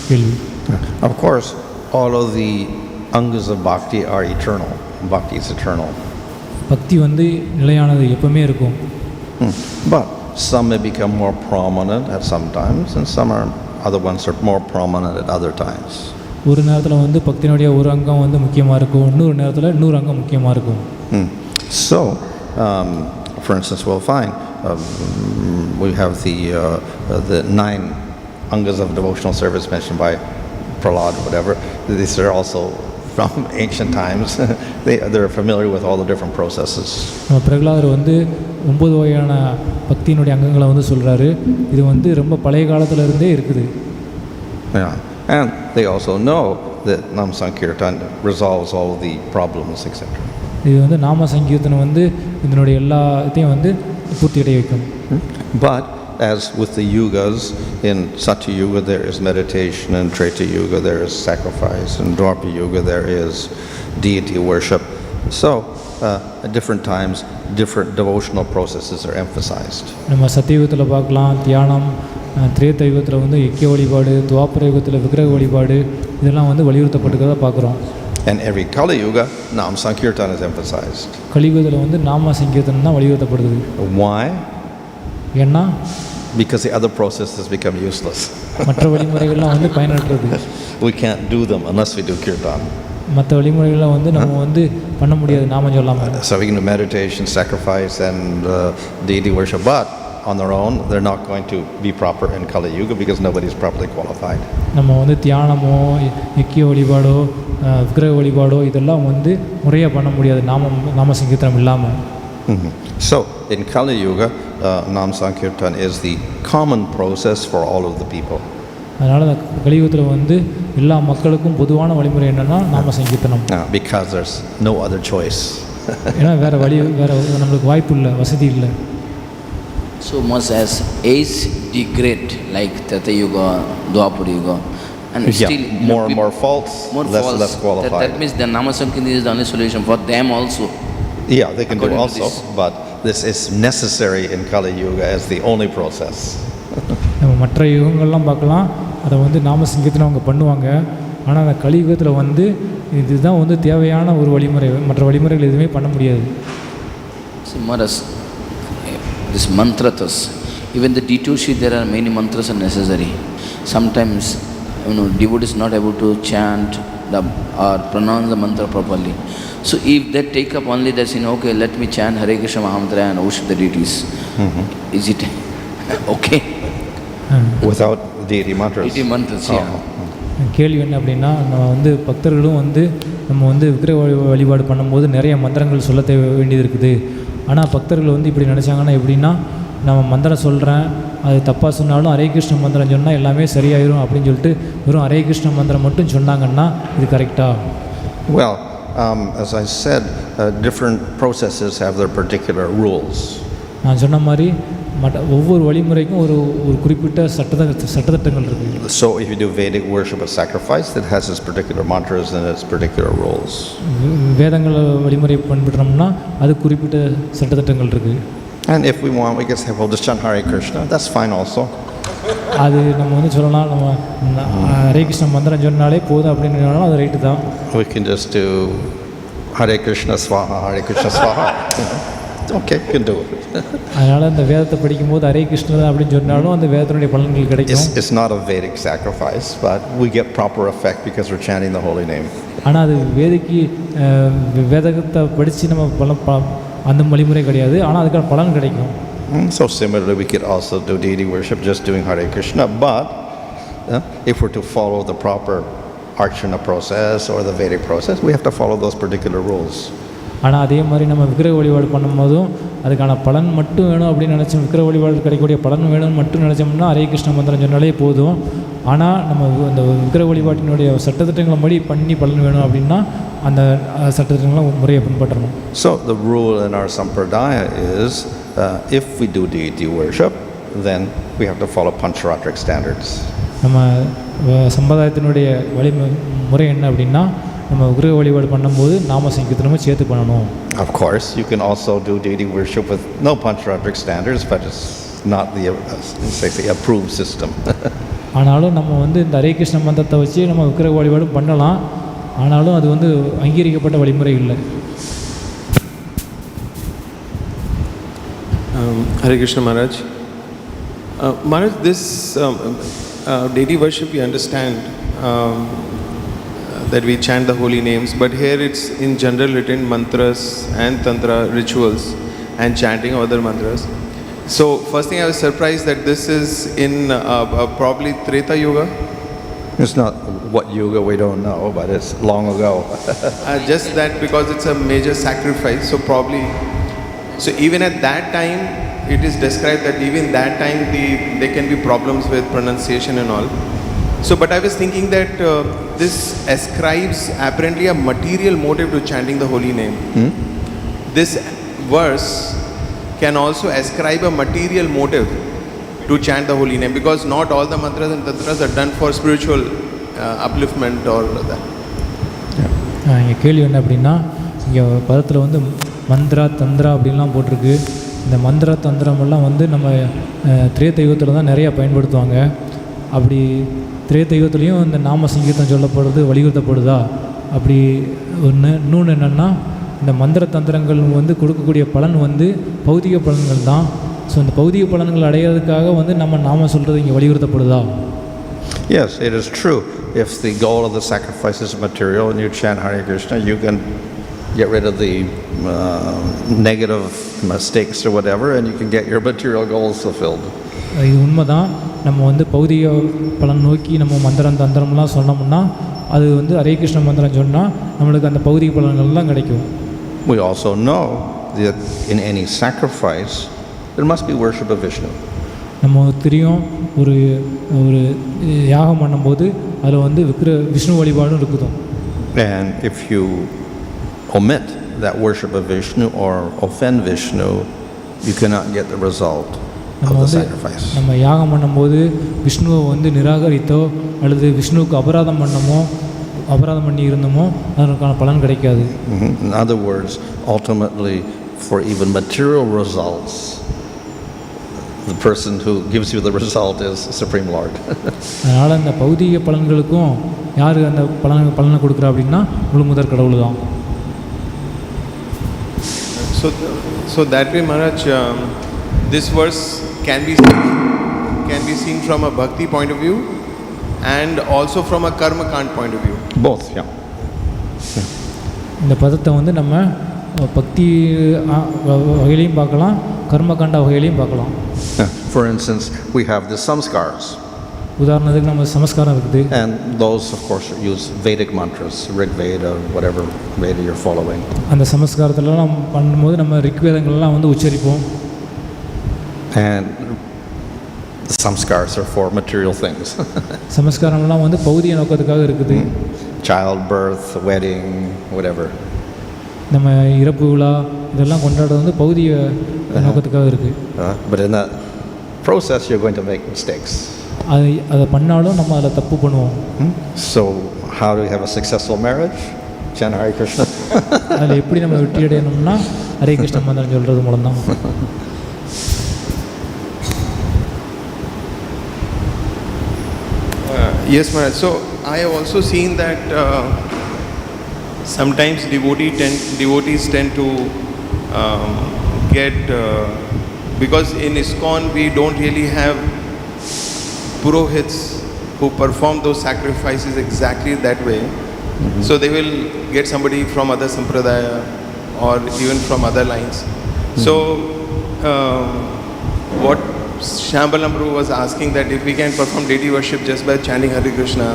கேள்வி. Of course, all of the angas of bhakti are eternal. Bhakti is eternal. பக்தி வந்து நிலையானது, எப்பவுமே இருக்கும். But some may become more prominent at some times, and some are other ones are more prominent at other times. ஒரு நேரத்தில் வந்து பக்தியினுடைய ஒரு அங்கம் வந்து முக்கியமாக இருக்கும், இன்னொரு நேரத்தில் இன்னொரு அங்கம் முக்கியமாக இருக்கும். So, for instance, we'll find we have the 9 angas of devotional service mentioned by Prahlad or whatever. These are also from ancient times. They're familiar with all the different processes. பிரகலாதர் வந்து 9 வகையான பக்தியினுடைய அங்கங்களை வந்து சொல்கிறாரு. இது வந்து ரொம்ப பழைய காலத்தில் இருந்தே இருக்குது. Yeah, and they also know that Nam Sankirtan resolves all the problems, etc. இது வந்து நாம சங்கீர்த்தனம் வந்து இதனுடைய எல்லாத்தையும் வந்து பூர்த்தி அடைய வைக்கும். But as with the yugas, in Satya Yuga there is meditation, in Treta Yuga there is sacrifice, in Dwapara Yuga there is deity worship. So at different times different devotional processes are emphasized. நம்ம சத்தியுகத்தில் பார்க்கலாம் தியானம், திரேத யுகத்தில் வந்து யக்கிய வழிபாடு, துவாபர யுகத்தில் விக்கிரக வழிபாடு, இதெல்லாம் வந்து வலியுறுத்தப்பட்டுக்கிறத பார்க்குறோம். And every Kali Yuga, Nam Sankirtan is emphasized. கலியுகத்தில் வந்து நாம சங்கீர்த்தனம் தான் வலியுறுத்தப்படுது. Why? ஏன்னா Because the other processes become useless. மற்ற வழிமுறைகள்லாம் வந்து பயனற்றது. We can't do them unless we do kirtan. மற்ற வழிமுறைகள்லாம் வந்து நம்ம வந்து பண்ண முடியாது நாம சொல்லாமல். So we can do meditation, sacrifice and deity worship, but on their own they're not going to be proper in Kali Yuga because nobody is properly qualified. நம்ம வந்து தியானமோ யக்கிய வழிபாடோ விக்கிரக வழிபாடோ இதெல்லாம் வந்து முறையாக பண்ண முடியாது நாம சங்கீர்த்தனம் இல்லாமல். So in Kali Yuga, Nam Sankirtan is the common process for all of the people. அதனால் அந்த கலியுகத்தில் வந்து எல்லா மக்களுக்கும் பொதுவான வழிமுறை என்னென்னா நாம சங்கீர்த்தனம். Because there's no other choice. ஏன்னா வேறு நம்மளுக்கு வாய்ப்பு இல்லை, வசதி இல்லை. So much as age degrade like Treta Yuga, Dwapara Yuga, and still more and more faults, less qualified. That means the Nama Sankirtan is the only solution for them also. Yeah, they can do also, but this is necessary in Kali Yuga as the only process. நம்ம மற்ற யுகங்கள்லாம் பார்க்கலாம், அதை வந்து நாம சங்கீர்த்தனம் அவங்க பண்ணுவாங்க. ஆனால் அந்த கலியுகத்தில் வந்து இதுதான் வந்து தேவையான ஒரு வழிமுறை, மற்ற வழிமுறைகள் எதுவுமே பண்ண முடியாது. See, Maharaj, this mantratas, even the D2C, there are many mantras are necessary. Sometimes, devotee is not able to chant or pronounce the mantra properly. So if they take up only that, okay, let me chant Hare Krishna Mahamantra and worship the deities. Is it okay? Without deity mantras? Deity mantras, yeah. கேள்வி என்ன அப்படின்னா, நம்ம வந்து பக்தர்களும் வந்து நம்ம வந்து விக்கிரக வழிபாடு பண்ணும்போது நிறைய மந்திரங்கள் சொல்ல வேண்டியது இருக்குது. ஆனால் பக்தர்கள் வந்து இப்படி நினச்சாங்கன்னா எப்படின்னா, நம்ம மந்திரம் சொல்கிறேன், அது தப்பாக சொன்னாலும் ஹரே கிருஷ்ண மந்திரம் சொன்னால் எல்லாமே சரியாயிரும் அப்படின்னு சொல்லிட்டு வெறும் ஹரே கிருஷ்ண மந்திரம் மட்டும் சொன்னாங்கன்னா இது கரெக்டா? Well, as I said, different processes have their particular rules. நான் சொன்ன மாதிரி ஒவ்வொரு வழிமுறைக்கும் ஒரு குறிப்பிட்ட சட்டத்திட்டங்கள் இருக்குது. So if you do Vedic worship or sacrifice, it has its particular mantras and its particular rules. வேதங்கள் வழிமுறை பின்பற்றோம்னா அது குறிப்பிட்ட சட்டத்திட்டங்கள் இருக்குது. And if we want, we can say, well, just chant Hare Krishna. That's fine also. அது நம்ம வந்து சொல்லலாம், நம்ம ஹரே கிருஷ்ண மந்திரம் சொன்னாலே போதும் அப்படின்னு சொன்னாலும் அது ரைட்டு தான். We can just do Hare Krishna Swaha, Hare Krishna Swaha. Okay, you can do it. அதனால் இந்த வேதத்தை படிக்கும்போது ஹரே கிருஷ்ணா அப்படின்னு சொன்னாலும் அந்த வேதத்தினுடைய பலன்கள் கிடைக்கும். It's not a Vedic sacrifice, but we get proper effect because we're chanting the holy name. ஆனால் அது வேதத்தை படித்து நம்ம அந்த வழிமுறை கிடையாது, ஆனால் அதுக்கான பலன் கிடைக்கும். So similarly, we could also do deity worship just doing Hare Krishna, but if we're to follow the proper archana process or the Vedic process, we have to follow those particular rules. ஆனால் அதே மாதிரி நம்ம விக்கிரக வழிபாடு பண்ணும்போதும் அதுக்கான பலன் மட்டும் வேணும் அப்படின்னு நினச்சோம், விக்கிரக வழிபாடு கிடைக்கக்கூடிய பலன் வேணும்னு மட்டும் நினச்சோம்னா ஹரே கிருஷ்ண மந்திரம் சொன்னாலே போதும். ஆனால் நம்ம அந்த விக்கிரக வழிபாட்டினுடைய சட்டத்திட்டங்களை படி பண்ணி பலன் வேணும் அப்படின்னா அந்த சட்டத்திட்டங்களை முறையை பின்பற்றணும். So the rule in our sampradaya is if we do deity worship, then we have to follow pancharatric standards. நம்ம சம்பிரதாயத்தினுடைய முறை என்ன அப்படின்னா நம்ம விக்கிரக வழிபாடு பண்ணும்போது நாம சங்கீர்த்தனமும் சேர்த்து பண்ணணும். Of course, you can also do deity worship with no pancharatric standards, but it's not the approved system. ஆனாலும் நம்ம வந்து இந்த ஹரே கிருஷ்ண மந்திரத்தை வச்சு நம்ம விக்கிரக வழிபாடு பண்ணலாம், ஆனாலும் அது வந்து அங்கீகரிக்கப்பட்ட வழிமுறை இல்லை. Hare Krishna Maharaj. Maharaj, this deity worship we understand that we chant the holy names, but here it's in general written mantras and tantra rituals and chanting of other mantras. So first thing I was surprised that this is in probably Treta Yuga. It's not what yuga we don't know, but it's long ago. Just that because it's a major sacrifice, so probably, so even at that time it is described that even that time there can be problems with pronunciation and all. So but I was thinking that this ascribes apparently a material motive to chanting the holy name. This verse can also ascribe a material motive to chant the holy name, because not all the mantras and tantras are done for spiritual upliftment or that. இங்கே கேள்வி என்ன அப்படின்னா, இங்கே பதத்தில் வந்து மந்திரா தந்திரா அப்படின்லாம் போட்டிருக்கு. இந்த மந்திர தந்திரமெல்லாம் வந்து நம்ம திரேத யுகத்தில் தான் நிறையா பயன்படுத்துவாங்க. அப்படி திரேத யுகத்துலேயும் இந்த நாம சங்கீர்த்தம் சொல்லப்படுறது வலியுறுத்தப்படுதா அப்படி ஒன்று. இன்னொன்று என்னென்னா, இந்த மந்திர தந்திரங்கள் வந்து கொடுக்கக்கூடிய பலன் வந்து பௌதிக பலன்கள் தான். ஸோ இந்த பௌதிக பலன்கள் அடையிறதுக்காக வந்து நம்ம நாம சொல்கிறது இங்கே வலியுறுத்தப்படுதா? Yes, it is true. If the goal of the sacrifice is material and you chant Hare Krishna, you can get rid of the negative mistakes or whatever, and you can get your material goals fulfilled. இது உண்மை தான். நம்ம வந்து பௌதிக பலன் நோக்கி நம்ம மந்திரம் தந்திரம்லாம் சொன்னோம்னா அது வந்து ஹரே கிருஷ்ண மந்திரம் சொன்னால் நம்மளுக்கு அந்த பௌதிக பலன்கள்லாம் கிடைக்கும். We also know that in any sacrifice there must be worship of Vishnu. நம்ம தெரியும், ஒரு ஒரு யாகம் பண்ணும்போது அதில் வந்து விஷ்ணு வழிபாடும் இருக்குது. And if you omit that worship of Vishnu or offend Vishnu, you cannot get the result of the sacrifice. நம்ம யாகம் பண்ணும்போது விஷ்ணுவை வந்து நிராகரித்தோ அல்லது விஷ்ணுவுக்கு அபராதம் பண்ணி இருந்தோமோ அதற்கான பலன் கிடைக்காது. In other words, ultimately for even material results, the person who gives you the result is Supreme Lord. அதனால் அந்த பௌதிக பலன்களுக்கும் யார் அந்த பலனை கொடுக்குறா அப்படின்னா முழு முதற் கடவுள் தான். So that way Maharaj, this verse can be seen from a bhakti point of view and also from a karma kand point of view. Both, yeah. இந்த பதத்தை வந்து நம்ம பக்தி வகையிலையும் பார்க்கலாம், கர்மகாண்ட வகையிலையும் பார்க்கலாம். For instance, we have the samskars. உதாரணத்துக்கு நம்ம சமஸ்காரம் இருக்குது. And those of course use Vedic mantras, Rig Veda, whatever Veda you're following. அந்த சமஸ்காரத்தில் நம்ம பண்ணும்போது நம்ம ரிக்வேதங்கள்லாம் வந்து உச்சரிப்போம். And the samskars are for material things. சமஸ்காரம்லாம் வந்து பௌதிக நோக்கத்துக்காக இருக்குது. Childbirth, wedding, whatever. நம்ம இறப்பு விழா இதெல்லாம் கொண்டாடுறது வந்து பௌதிக நோக்கத்துக்காக இருக்குது. But in that process you're going to make mistakes. அதை பண்ணாலும் நம்ம அதில் தப்பு பண்ணுவோம். So how do we have a successful marriage? Chant Hare Krishna. அதில் எப்படி நம்ம வெற்றி அடையணும்னா ஹரே கிருஷ்ண மந்திரம் சொல்கிறது மூலம் தான். Yes, Maharaj. So I have also seen that sometimes devotees tend to get because in ISKCON we don't really have purohits who perform those sacrifices exactly that way. So they will get somebody from other sampradaya or even from other lines. So what Shambalamru was asking, that if we can perform deity worship just by chanting Hare Krishna,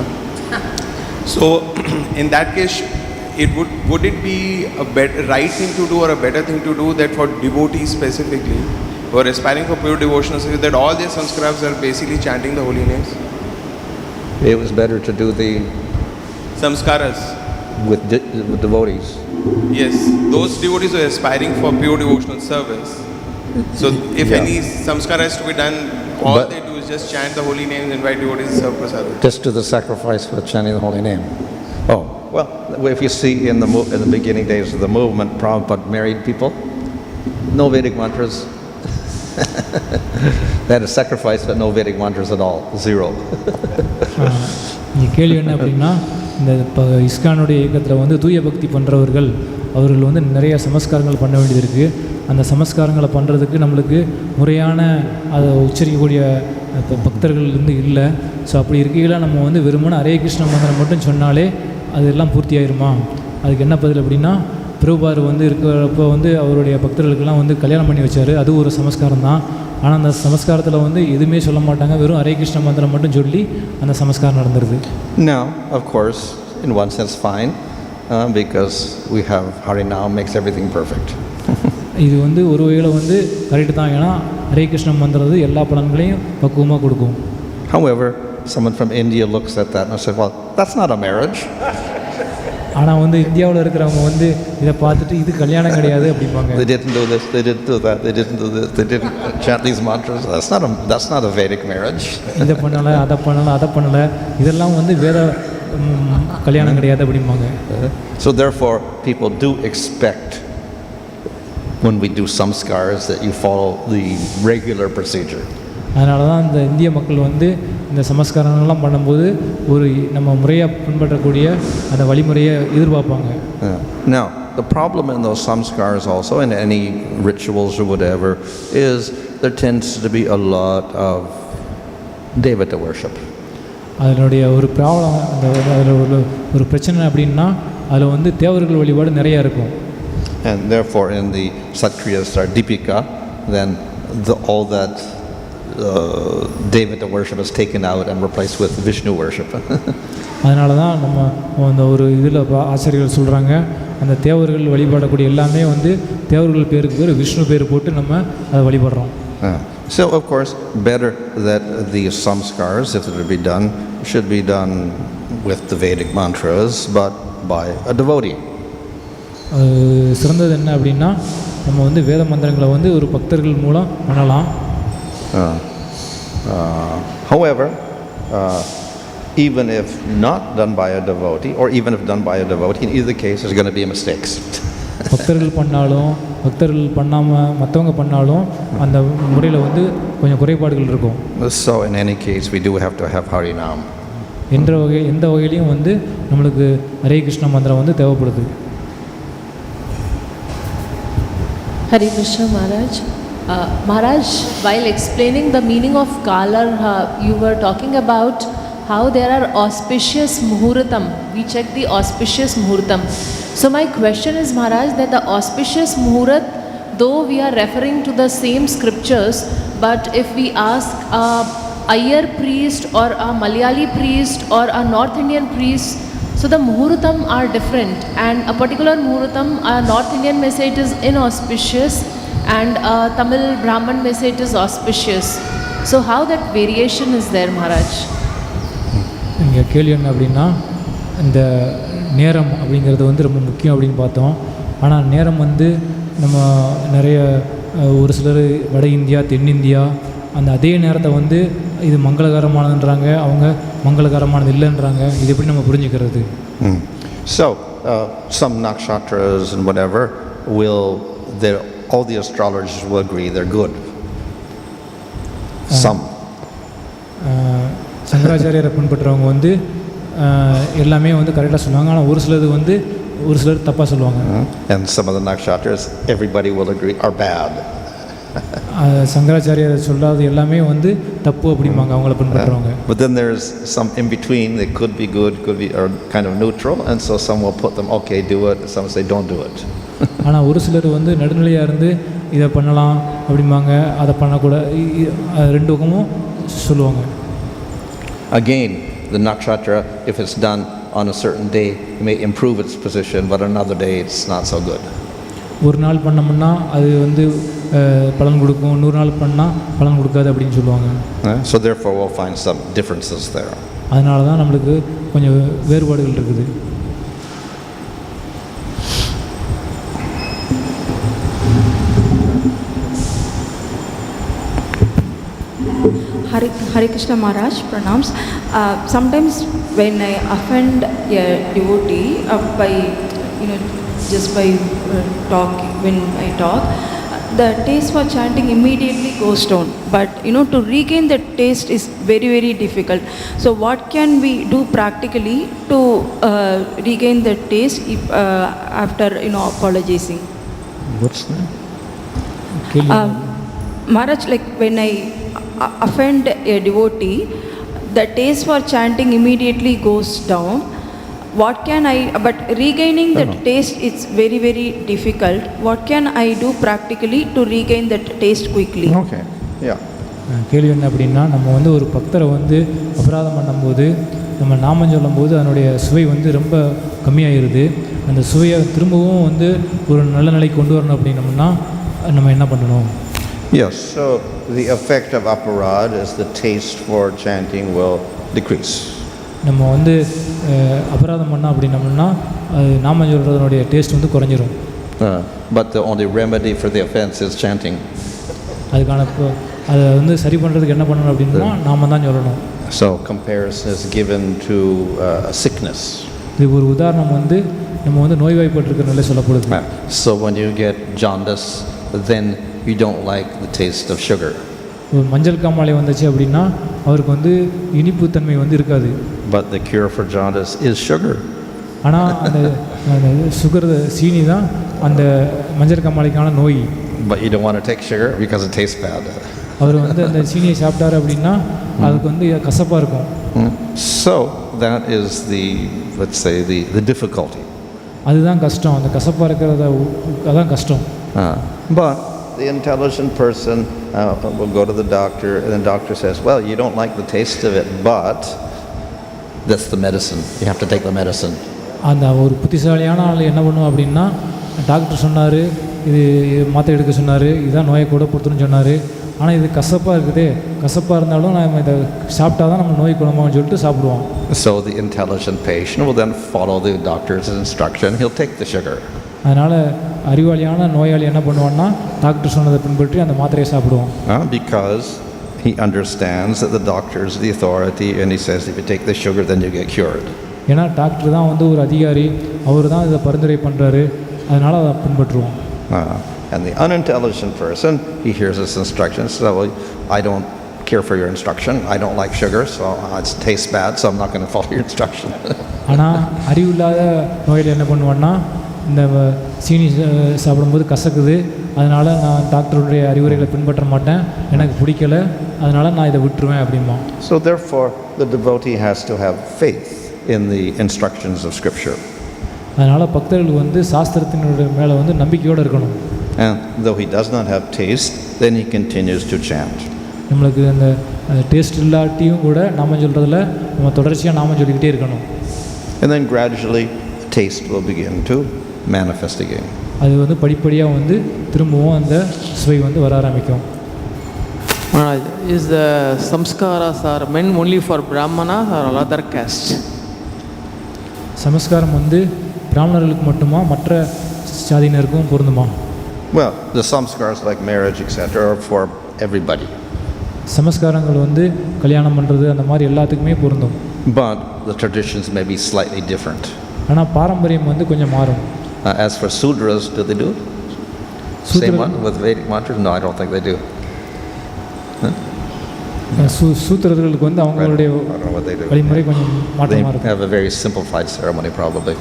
so in that case, would it be a right thing to do or a better thing to do that for devotees specifically who are aspiring for pure devotional service, that all their sanskaras are basically chanting the holy names? It was better to do the Samskaras. with devotees. Yes, those devotees who are aspiring for pure devotional service. So if Yeah. any samskara is to be done, all But- they do is just chant the holy names, invite devotees to serve prasad. Just do the sacrifice for chanting the holy name. Oh, well, if you see in the beginning days of the movement, Prabhupada married people, no Vedic mantras. They had a sacrifice, but no Vedic mantras at all, zero. இங்கே கேள்வி என்ன அப்படின்னா, இந்த இப்போ இஸ்கானுடைய இயக்கத்தில் வந்து தூய பக்தி பண்ணுறவர்கள் அவர்கள் வந்து நிறைய சமஸ்காரங்கள் பண்ண வேண்டியது இருக்குது. அந்த சமஸ்காரங்களை பண்ணுறதுக்கு நம்மளுக்கு முறையான அதை உச்சரிக்கக்கூடிய இப்போ பக்தர்கள் வந்து இல்லை. ஸோ அப்படி இருக்கையில் நம்ம வந்து வெறுமனே ஹரே கிருஷ்ண மந்திரம் மட்டும் சொன்னாலே அதெல்லாம் பூர்த்தி ஆயிருமா? அதுக்கு என்ன பதில் அப்படின்னா, பிரபுபார் வந்து இருக்கிறப்போ வந்து அவருடைய பக்தர்களுக்கெல்லாம் வந்து கல்யாணம் பண்ணி வச்சார். அது ஒரு சமஸ்காரம் தான். ஆனால் அந்த சமஸ்காரத்தில் வந்து எதுவுமே சொல்ல மாட்டாங்க, வெறும் ஹரே கிருஷ்ண மந்திரம் மட்டும் சொல்லி அந்த சமஸ்காரம் நடந்துருது. Now, of course, in one sense fine, because we have Harinam makes everything perfect. இது வந்து ஒரு வகையில் வந்து கரெக்டு தான். ஏன்னா ஹரே கிருஷ்ண மந்திரம் எல்லா பலன்களையும் பக்குவமாக கொடுக்கும். However, someone from India looks at that and says, well, that's not a marriage. ஆனால் வந்து இந்தியாவில் இருக்கிறவங்க வந்து இதை பார்த்துட்டு இது கல்யாணம் கிடையாது அப்படிம்பாங்க. They didn't do this, they didn't do that, they didn't do this, they didn't chant these mantras. That's not a Vedic marriage. இதை பண்ணலை, அதை பண்ணலை, இதெல்லாம் வந்து வேத கல்யாணம் கிடையாது அப்படிம்பாங்க. So therefore, people do expect when we do samskars that you follow the regular procedure. அதனால தான் இந்த இந்திய மக்கள் வந்து இந்த சமஸ்காரங்கள்லாம் பண்ணும்போது ஒரு நம்ம முறையாக பின்பற்றக்கூடிய அந்த வழிமுறையை எதிர்பார்ப்பாங்க. Now, the problem in those samskars also, in any rituals or whatever, is there tends to be a lot of devata worship. அதனுடைய ஒரு ப்ராப்ளம், அதில் ஒரு பிரச்சனை அப்படின்னா அதில் வந்து தேவர்கள் வழிபாடு நிறையா இருக்கும். And therefore, in the Satriyas or Deepika, then all that devata worship is taken out and replaced with Vishnu worship. அதனால தான் நம்ம அந்த ஒரு இதில் ஆசிரியர்கள் சொல்கிறாங்க, அந்த தேவர்கள் வழிபாடக்கூடிய எல்லாமே வந்து தேவர்கள் பேருக்கு பேர் விஷ்ணு பேர் போட்டு நம்ம அதை வழிபடுறோம். So of course, better that the samskars, if it would be done, should be done with the Vedic mantras, but by a devotee. சிறந்தது என்ன அப்படின்னா, நம்ம வந்து வேத மந்திரங்களை வந்து ஒரு பக்தர்கள் மூலம் பண்ணலாம். However, even if not done by a devotee, or even if done by a devotee, in either case there's going to be mistakes. பக்தர்கள் பண்ணாலும் பக்தர்கள் பண்ணாமல் மற்றவங்க பண்ணாலும் அந்த முறையில் வந்து கொஞ்சம் குறைபாடுகள் இருக்கும். So in any case we do have to have Harinam. எந்த வகையிலையும் வந்து நம்மளுக்கு ஹரே கிருஷ்ண மந்திரம் வந்து தேவைப்படுது. Hare Krishna Maharaj. Maharaj, while explaining the meaning of kāla, you were talking about how there are auspicious muhurtam. We check the auspicious muhurtam. So my question is, Maharaj, that the auspicious muhurat, though we are referring to the same scriptures, but if we ask a Iyer priest or a Malayali priest or a North Indian priest, so the muhurtam are different, and a particular muhurtam, a North Indian message is inauspicious and a Tamil Brahman message is auspicious. So how that variation is there, Maharaj? இங்கே கேள்வி என்ன அப்படின்னா, இந்த நேரம் அப்படிங்கிறது வந்து ரொம்ப முக்கியம் அப்படின்னு பார்த்தோம். ஆனால் நேரம் வந்து நம்ம நிறைய ஒரு சிலர் வட இந்தியா தென்னிந்தியா அந்த அதே நேரத்தை வந்து இது மங்களகரமானதுன்றாங்க, அவங்க மங்களகரமானது இல்லைன்றாங்க. இது எப்படி நம்ம புரிஞ்சுக்கிறது? So some nakshatras and whatever all the astrologers will agree they're good. Some. சங்கராச்சாரியரை பின்பற்றுறவங்க வந்து எல்லாமே வந்து கரெக்டாக சொல்லுவாங்க. ஆனால் ஒரு சிலர் தப்பாக சொல்லுவாங்க. And some of the nakshatras, everybody will agree, are bad. சங்கராச்சாரியர் சொல்லாத எல்லாமே வந்து தப்பு அப்படிம்பாங்க அவங்கள பின்பற்றுறவங்க. But then there's some in between that could be good, could be or kind of neutral, and so some will put them, okay, do it, some say don't do it. ஆனால் ஒரு சிலர் வந்து நடுநிலையாக இருந்து இதை பண்ணலாம் அப்படிம்பாங்க, அதை பண்ணக்கூடாது, ரெண்டு பக்கமும் சொல்லுவாங்க. Again, the nakshatra, if it's done on a certain day, it may improve its position, but another day it's not so good. ஒரு நாள் பண்ணோம்னா அது வந்து பலன் கொடுக்கும், 100 நாள் பண்ணால் பலன் கொடுக்காது அப்படின்னு சொல்லுவாங்க. So therefore we'll find some differences there. அதனால தான் நம்மளுக்கு கொஞ்சம் வேறுபாடுகள் இருக்குது. Hare Krishna Maharaj, pranams. Sometimes when I offend a devotee by, just by talking, when I talk, the taste for chanting immediately goes down. But to regain the taste is very, very difficult. So what can we do practically to regain the taste if, after apologizing? What's that? Maharaj, like when I offend a devotee, the taste for chanting immediately goes down. What can I, but regaining the taste, it's very, very difficult. What can I do practically to regain that taste quickly? Okay, yeah. கேள்வி என்ன அப்படின்னா, நம்ம வந்து ஒரு பக்தரை வந்து அபராதம் பண்ணும்போது நம்ம நாமம் சொல்லும்போது அதனுடைய சுவை வந்து ரொம்ப கம்மியாகிடுது. அந்த சுவையை திரும்பவும் வந்து ஒரு நல்ல நிலைக்கு கொண்டு வரணும் அப்படின்னோம்னா நம்ம என்ன பண்ணணும்? Yes, so the effect of aparad is the taste for chanting will decrease. நம்ம வந்து அபராதம் பண்ணோம் அப்படின்னோம்னா அது நாமம் சொல்கிறதனுடைய டேஸ்ட் வந்து குறைஞ்சிரும். But the only remedy for the offense is chanting. அதுக்கான அதை வந்து சரி பண்ணுறதுக்கு என்ன பண்ணணும் அப்படின்னா நாம தான் சொல்லணும். So comparison is given to a sickness. இது ஒரு உதாரணம் வந்து நம்ம வந்து நோய்வாய்ப்பட்டிருக்கிற நிலை சொல்லப்படுது. So when you get jaundice, then you don't like the taste of sugar. ஒரு மஞ்சள் காமாலை வந்துச்சு அப்படின்னா அவருக்கு வந்து இனிப்பு தன்மை வந்து இருக்காது. But the cure for jaundice is sugar. ஆனால் அந்த சுகர் சீனி தான் அந்த மஞ்சள் காமாலைக்கான நோய். But you don't want to take sugar because it tastes bad. அவர் வந்து அந்த சீனியை சாப்பிட்டாரு அப்படின்னா அதுக்கு வந்து கசப்பாக இருக்கும். So that is the, let's say, the difficulty. அதுதான் கஷ்டம், அந்த கசப்பாக இருக்கிறத அதான் கஷ்டம். But the intelligent person will go to the doctor, and the doctor says, well, you don't like the taste of it, but that's the medicine. You have to take the medicine. அந்த ஒரு புத்திசாலியான ஆள் என்ன பண்ணுவோம் அப்படின்னா, doctor சொன்னார், இது மாத்திரை எடுக்க சொன்னார், இதுதான் நோயை கூட பொறுத்துன்னு சொன்னார், ஆனால் இது கசப்பாக இருக்குது, கசப்பாக இருந்தாலும் நம்ம இதை சாப்பிட்டா தான் நம்ம நோய் குணமாகும்னு சொல்லிட்டு சாப்பிடுவோம். So the intelligent patient will then follow the doctor's instruction. He'll take the sugar. அதனால் அறிவாளியான நோயாளி என்ன பண்ணுவான்னா டாக்டர் சொன்னதை பின்பற்றி அந்த மாத்திரையை சாப்பிடுவோம். Because he understands that the doctor is the authority, and he says if you take the sugar then you get cured. ஏன்னா டாக்டர் தான் வந்து ஒரு அதிகாரி, அவர் தான் இதை பரிந்துரை பண்ணுறாரு, அதனால் அதை பின்பற்றுவோம். And the unintelligent person, he hears this instruction, so well, I don't care for your instruction, I don't like sugar, so it tastes bad, so I'm not going to follow your instruction. ஆனால் அறிவில்லாத நோயாளி என்ன பண்ணுவான்னா, இந்த சீனி சாப்பிடும்போது கசக்குது, அதனால் நான் டாக்டருடைய அறிவுரைகளை பின்பற்ற மாட்டேன், எனக்கு பிடிக்கல, அதனால் நான் இதை விட்டுருவேன் அப்படிமா. So therefore the devotee has to have faith in the instructions of Scripture. அதனால் பக்தர்கள் வந்து சாஸ்திரத்தினுடைய மேலே வந்து நம்பிக்கையோடு இருக்கணும். And though he does not have taste, then he continues to chant. நம்மளுக்கு அந்த டேஸ்ட் இல்லாட்டியும் கூட நாம சொல்கிறதுல நம்ம தொடர்ச்சியாக நாம சொல்லிக்கிட்டே இருக்கணும். And then gradually taste will begin to manifest again. அது வந்து படிப்படியாக வந்து திரும்பவும் அந்த சுவை வந்து வர ஆரம்பிக்கும். Is the samskaras are meant only for brahmanas or other caste? சமஸ்காரம் வந்து பிராமணர்களுக்கு மட்டுமா மற்ற சாதியினருக்கும் பொருந்துமா? Well, the samskars like marriage, etc., are for everybody. சமஸ்காரங்கள் வந்து கல்யாணம் பண்ணுறது அந்த மாதிரி எல்லாத்துக்குமே பொருந்தும். But the traditions may be slightly different. ஆனால் பாரம்பரியம் வந்து கொஞ்சம் மாறும். As for sudras, do they do it? Same one with Vedic mantras? No, I don't think they do. சூத்திரர்களுக்கு அவங்களுடைய I don't know what they do. வழிமுறை கொஞ்சம் They மாற்றமாக இருக்கும். have a very simplified ceremony probably.